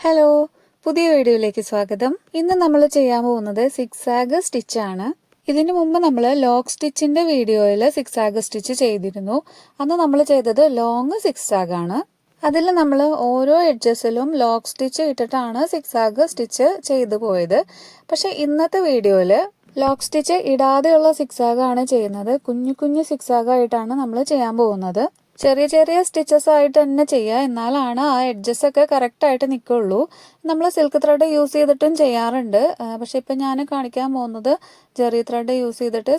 Hello, പുതിയ വീഡിയോയിലേക്ക് സ്വാഗതം. ഇന്ന് നമ്മൾ ചെയ്യാൻ പോകുന്നത് സിക്സാഗ് സ്റ്റിച്ച് ആണ്. ഇതിനു മുമ്പ് നമ്മൾ ലോക്ക് സ്റ്റിച്ചിന്റെ വീഡിയോയിൽ സിക്സാഗ് സ്റ്റിച്ച് ചെയ്തിരുന്നു. അന്ന് നമ്മൾ ചെയ്തത് ലോങ് സിക്സാഗ് ആണ്. അതിൽ നമ്മൾ ഓരോ എഡ്ജസിലും ലോക്ക് സ്റ്റിച്ച് ഇട്ടിട്ടാണ് സിക്സാഗ് സ്റ്റിച്ച് ചെയ്തു പോയത്. പക്ഷെ ഇന്നത്തെ വീഡിയോയിൽ ലോക്ക് സ്റ്റിച്ച് ഇടാതെയുള്ള സിക്സാഗ് ആണ് ചെയ്യുന്നത്. കുഞ്ഞു കുഞ്ഞു സിക്സാഗ് ആയിട്ടാണ് നമ്മൾ ചെയ്യാൻ പോകുന്നത്. ചെറിയ ചെറിയ സ്റ്റിച്ചസ് ആയിട്ട് തന്നെ ചെയ്യുക, എന്നാലാണ് ആ എഡ്ജസ് ഒക്കെ കറക്റ്റ് ആയിട്ട് നിൽക്കുള്ളൂ. നമ്മൾ സിൽക്ക് ത്രെഡ് യൂസ് ചെയ്തിട്ടും ചെയ്യാറുണ്ട്. പക്ഷെ ഇപ്പം ഞാൻ കാണിക്കാൻ പോകുന്നത് ജെറി ത്രെഡ് യൂസ് ചെയ്തിട്ട്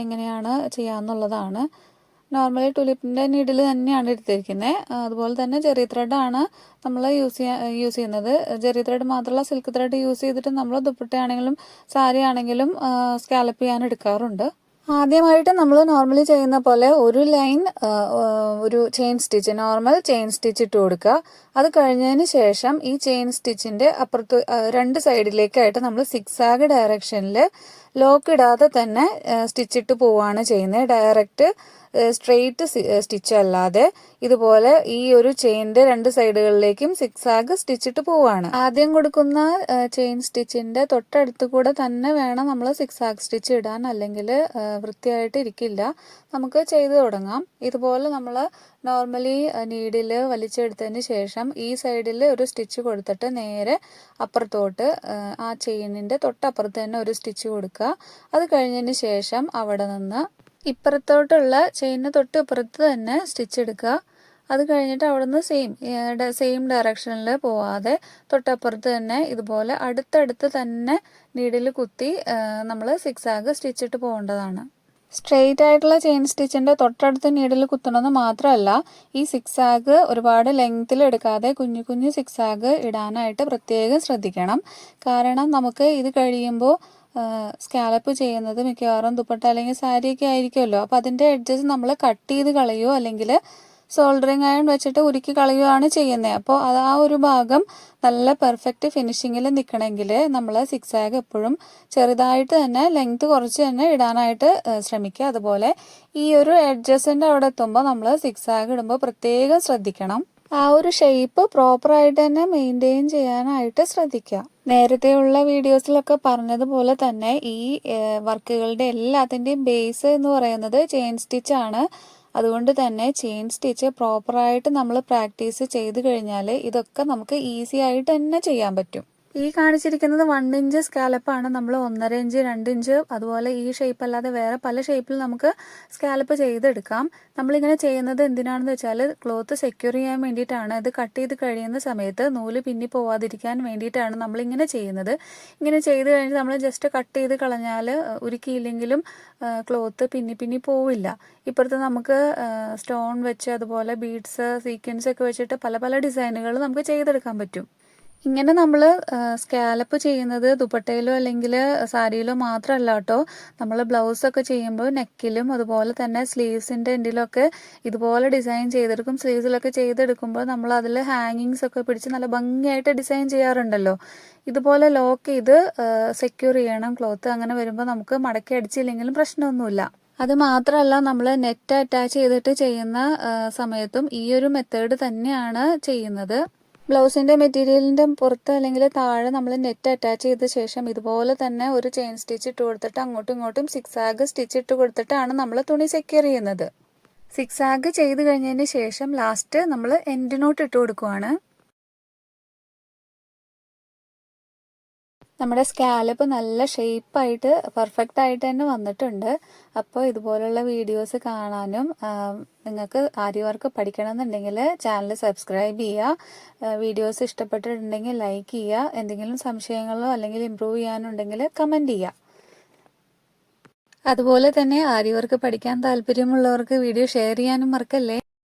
എങ്ങനെയാണ് ചെയ്യാന്നുള്ളതാണ്. നോർമലി ടുലിപ്പിൻ്റെ നീഡിൽ തന്നെയാണ് എടുത്തിരിക്കുന്നത്. അതുപോലെ തന്നെ ജെറി ത്രെഡാണ് നമ്മൾ യൂസ് ചെയ്യുന്നത്. ജെറി ത്രെഡ് മാത്രമല്ല, സിൽക്ക് ത്രെഡ് യൂസ് ചെയ്തിട്ട് നമ്മൾ ദുപ്പട്ടയാണെങ്കിലും സാരി ആണെങ്കിലും സ്കാലപ്പ് ചെയ്യാൻ എടുക്കാറുണ്ട്. ആദ്യമായിട്ട് നമ്മൾ നോർമലി ചെയ്യുന്ന പോലെ ഒരു ലൈൻ ഒരു chain stitch, normal chain stitch ഇട്ട് കൊടുക്കുക. അത് കഴിഞ്ഞതിന് ശേഷം ഈ ചെയിൻ സ്റ്റിച്ചിന്റെ അപ്പുറത്ത് രണ്ട് സൈഡിലേക്കായിട്ട് നമ്മൾ സിക്സാഗ് ഡയറക്ഷനിൽ ലോക്ക് ഇടാതെ തന്നെ സ്റ്റിച്ച് ഇട്ട് പോവുകയാണ് ചെയ്യുന്നത്. ഡയറക്റ്റ് സ്ട്രെയിറ്റ് സ്റ്റിച്ച് അല്ലാതെ ഇതുപോലെ ഈ ഒരു ചെയിൻ്റെ രണ്ട് സൈഡുകളിലേക്കും സിക്സാഗ് സ്റ്റിച്ചിട്ട് പോവാണ്. ആദ്യം കൊടുക്കുന്ന ചെയിൻ സ്റ്റിച്ചിന്റെ തൊട്ടടുത്ത് കൂടെ തന്നെ വേണം നമ്മൾ സിക്സാഗ് സ്റ്റിച്ച് ഇടാൻ, അല്ലെങ്കിൽ വൃത്തിയായിട്ട് ഇരിക്കില്ല. നമുക്ക് ചെയ്തു തുടങ്ങാം. ഇതുപോലെ നമ്മൾ നോർമലി നീഡിൽ വലിച്ചെടുത്തതിന് ശേഷം ഈ സൈഡിൽ ഒരു സ്റ്റിച്ച് കൊടുത്തിട്ട് നേരെ അപ്പുറത്തോട്ട് ആ ചെയിനിന്റെ തൊട്ടപ്പുറത്ത് തന്നെ ഒരു സ്റ്റിച്ച് കൊടുക്കുക. അത് കഴിഞ്ഞതിന് ശേഷം അവിടെ നിന്ന് ഇപ്പുറത്തോട്ടുള്ള ചെയിനിന് തൊട്ട് ഇപ്പുറത്ത് തന്നെ സ്റ്റിച്ച് എടുക്കുക. അത് കഴിഞ്ഞിട്ട് അവിടെ നിന്ന് സെയിം ഡയറക്ഷനിൽ പോവാതെ തൊട്ടപ്പുറത്ത് തന്നെ ഇതുപോലെ അടുത്തടുത്ത് തന്നെ നീഡിൽ കുത്തി നമ്മൾ സിക്സാഗ് സ്റ്റിച്ചിട്ട് പോകേണ്ടതാണ്. സ്ട്രെയിറ്റ് ആയിട്ടുള്ള ചെയിൻ സ്റ്റിച്ചിന്റെ തൊട്ടടുത്ത് നീഡിൽ കുത്തണമെന്ന് മാത്രമല്ല, ഈ സിക്സാഗ് ഒരുപാട് ലെങ്ത്തിൽ എടുക്കാതെ കുഞ്ഞു കുഞ്ഞു സിക്സാഗ് ഇടാനായിട്ട് പ്രത്യേകം ശ്രദ്ധിക്കണം. കാരണം നമുക്ക് ഇത് കഴിയുമ്പോൾ സ്കാലപ്പ് ചെയ്യുന്നത് മിക്കവാറും ദുപ്പട്ട അല്ലെങ്കിൽ സാരിയൊക്കെ ആയിരിക്കുമല്ലോ. അപ്പോൾ അതിൻ്റെ എഡ്ജസ് നമ്മൾ കട്ട് ചെയ്ത് കളയുമോ അല്ലെങ്കിൽ സോൾഡറിങ് അയൺ വെച്ചിട്ട് ഉരുക്കി കളയുകയാണ് ചെയ്യുന്നത്. അപ്പോൾ അത് ആ ഒരു ഭാഗം നല്ല പെർഫെക്റ്റ് ഫിനിഷിങ്ങിൽ നിൽക്കണമെങ്കിൽ നമ്മൾ സിക്സാഗ് എപ്പോഴും ചെറുതായിട്ട് തന്നെ ലെങ്ത് കുറച്ച് തന്നെ ഇടാനായിട്ട് ശ്രമിക്കുക. അതുപോലെ ഈ ഒരു എഡ്ജസിൻ്റെ അവിടെ എത്തുമ്പോൾ നമ്മൾ സിക്സാഗ് ഇടുമ്പോൾ പ്രത്യേകം ശ്രദ്ധിക്കണം. ആ ഒരു ഷേപ്പ് പ്രോപ്പറായിട്ട് തന്നെ മെയിൻറ്റെയിൻ ചെയ്യാനായിട്ട് ശ്രദ്ധിക്കുക. നേരത്തെയുള്ള വീഡിയോസിലൊക്കെ പറഞ്ഞതുപോലെ തന്നെ ഈ വർക്കുകളുടെ എല്ലാത്തിൻ്റെയും ബേസ് എന്ന് പറയുന്നത് ചെയിൻ സ്റ്റിച്ച് ആണ്. അതുകൊണ്ട് തന്നെ ചെയിൻ സ്റ്റിച്ച് പ്രോപ്പറായിട്ട് നമ്മൾ പ്രാക്ടീസ് ചെയ്ത് കഴിഞ്ഞാൽ ഇതൊക്കെ നമുക്ക് ഈസി ആയിട്ട് തന്നെ ചെയ്യാൻ പറ്റും. ഈ കാണിച്ചിരിക്കുന്നത് 1 ഇഞ്ച് സ്കാലപ്പാണ്. നമ്മൾ 1.5 ഇഞ്ച്, 2 ഇഞ്ച്, അതുപോലെ ഈ ഷേപ്പ് അല്ലാതെ വേറെ പല ഷേപ്പിൽ നമുക്ക് സ്കാലപ്പ് ചെയ്തെടുക്കാം. നമ്മളിങ്ങനെ ചെയ്യുന്നത് എന്തിനാണെന്ന് വെച്ചാൽ ക്ലോത്ത് സെക്യൂർ ചെയ്യാൻ വേണ്ടിയിട്ടാണ്. ഇത് കട്ട് ചെയ്ത് കഴിയുന്ന സമയത്ത് നൂല് പിന്നി പോവാതിരിക്കാൻ വേണ്ടിയിട്ടാണ് നമ്മളിങ്ങനെ ചെയ്യുന്നത്. ഇങ്ങനെ ചെയ്ത് കഴിഞ്ഞ് നമ്മൾ ജസ്റ്റ് കട്ട് ചെയ്ത് കളഞ്ഞാൽ ഉരുക്കിയില്ലെങ്കിലും ക്ലോത്ത് പിന്നി പോവില്ല. ഇപ്പുറത്ത് നമുക്ക് സ്റ്റോൺ വെച്ച് അതുപോലെ ബീഡ്സ്, സീക്വൻസ് ഒക്കെ വെച്ചിട്ട് പല പല ഡിസൈനുകൾ നമുക്ക് ചെയ്തെടുക്കാൻ പറ്റും. ഇങ്ങനെ നമ്മൾ സ്കാലപ്പ് ചെയ്യുന്നത് ദുപ്പട്ടയിലോ അല്ലെങ്കിൽ സാരിയിലോ മാത്രമല്ല കേട്ടോ. നമ്മൾ ബ്ലൗസൊക്കെ ചെയ്യുമ്പോൾ നെക്കിലും അതുപോലെ തന്നെ സ്ലീവ്സിൻ്റെ എൻഡിലൊക്കെ ഇതുപോലെ ഡിസൈൻ ചെയ്തെടുക്കും. സ്ലീവ്സിലൊക്കെ ചെയ്തെടുക്കുമ്പോൾ നമ്മൾ അതിൽ ഹാങ്ങിങ്സ് ഒക്കെ പിടിച്ച് നല്ല ഭംഗിയായിട്ട് ഡിസൈൻ ചെയ്യാറുണ്ടല്ലോ. ഇതുപോലെ ലോക്ക് ചെയ്ത് സെക്യൂർ ചെയ്യണം ക്ലോത്ത്. അങ്ങനെ വരുമ്പോൾ നമുക്ക് മടക്കി അടിച്ചില്ലെങ്കിലും പ്രശ്നമൊന്നുമില്ല. അത് മാത്രമല്ല, നമ്മൾ നെറ്റ് അറ്റാച്ച് ചെയ്തിട്ട് ചെയ്യുന്ന സമയത്തും ഈ ഒരു മെത്തേഡ് തന്നെയാണ് ചെയ്യുന്നത്. ബ്ലൗസിൻ്റെ മെറ്റീരിയലിൻ്റെ പുറത്ത് അല്ലെങ്കിൽ താഴെ നമ്മൾ നെറ്റ് അറ്റാച്ച് ചെയ്ത ശേഷം ഇതുപോലെ തന്നെ ഒരു ചെയിൻ സ്റ്റിച്ച് ഇട്ട് കൊടുത്തിട്ട് അങ്ങോട്ടും ഇങ്ങോട്ടും സിക്സാഗ് സ്റ്റിച്ച് ഇട്ട് കൊടുത്തിട്ടാണ് നമ്മൾ തുണി സെക്യൂർ ചെയ്യുന്നത്. സിക്സാഗ് ചെയ്ത് കഴിഞ്ഞതിന് ശേഷം ലാസ്റ്റ് നമ്മൾ എൻഡ് നോട്ട് ഇട്ട് കൊടുക്കുവാണ്. നമ്മുടെ സ്കാലപ്പ് നല്ല ഷേപ്പായിട്ട് പെർഫെക്റ്റ് ആയിട്ട് തന്നെ വന്നിട്ടുണ്ട്. അപ്പോൾ ഇതുപോലുള്ള വീഡിയോസ് കാണാനും നിങ്ങൾക്ക് ആരി വർക്ക് പഠിക്കണമെന്നുണ്ടെങ്കിൽ ചാനൽ സബ്സ്ക്രൈബ് ചെയ്യുക. വീഡിയോസ് ഇഷ്ടപ്പെട്ടിട്ടുണ്ടെങ്കിൽ ലൈക്ക് ചെയ്യുക. എന്തെങ്കിലും സംശയങ്ങളോ അല്ലെങ്കിൽ ഇമ്പ്രൂവ് ചെയ്യാനുണ്ടെങ്കിൽ കമൻറ്റ് ചെയ്യുക. അതുപോലെ തന്നെ ആരി വർക്ക് പഠിക്കാൻ താല്പര്യമുള്ളവർക്ക് വീഡിയോ ഷെയർ ചെയ്യാനും മറക്കല്ലേ.